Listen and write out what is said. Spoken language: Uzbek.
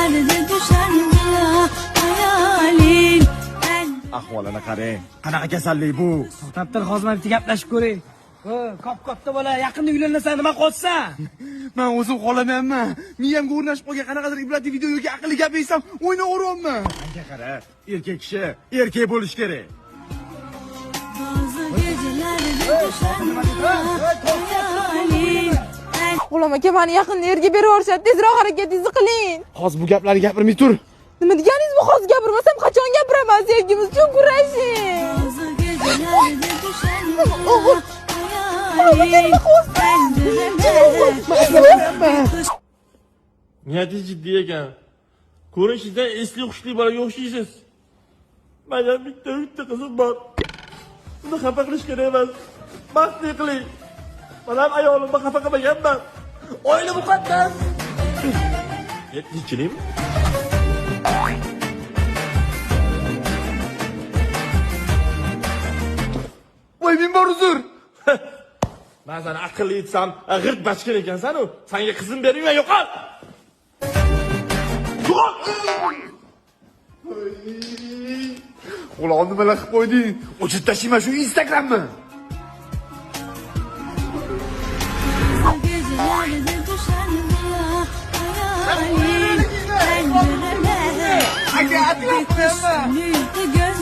gecelerde düşerim ya hayalin. Ahvolini qarang. Qanaqa kasallik bu? To'xtattir, hozir bitta gaplashib ko'ring. Katta bola, yaqinda uylansa nima qilsa? Men o'zim qolamanman. Miyamga o'rnashib qolgan qanaqadir ibratli video yoki aqlli gap eshitsam o'ynaveryapman. Menga qara, erkak kishi erkak bo'lish kerak. Bazı gecelerde düşerim ya hayalin. G'ulom aka, meni yaqinda yerga berib yuborishadi. Tezroq harakatingizni qiling. Hozir bu gaplarni gapirmay tur. Nima deganingiz bu? Hozir gapirmasam qachon gapiraman? Sevgimiz uchun kurashing. Bazı gecelerde düşerim ya hayalin. Pencerelerde Niyatingiz jiddiy ekan. Ko'rinishingizdan esli hushli bolaga o'xshaysiz. Menda bitta qizim bor. Uni xafa qilish kerak emas. Baxtli qiling. Men ham ayolimni xafa qilmaganman. Oila muqaddas. Yetkichilik. Voy, men bor uzr. Men seni aqlli etsam, g'irt bachkan ekansan-ku. Senga qizim bermayman, yo'qol. Ulan nimalar qilib qo'yding? O'chirib tashlayman shu Instagramni. gecelerde düşerim ya hayalin. Pencerelerde Aka, atlayapman. kış günü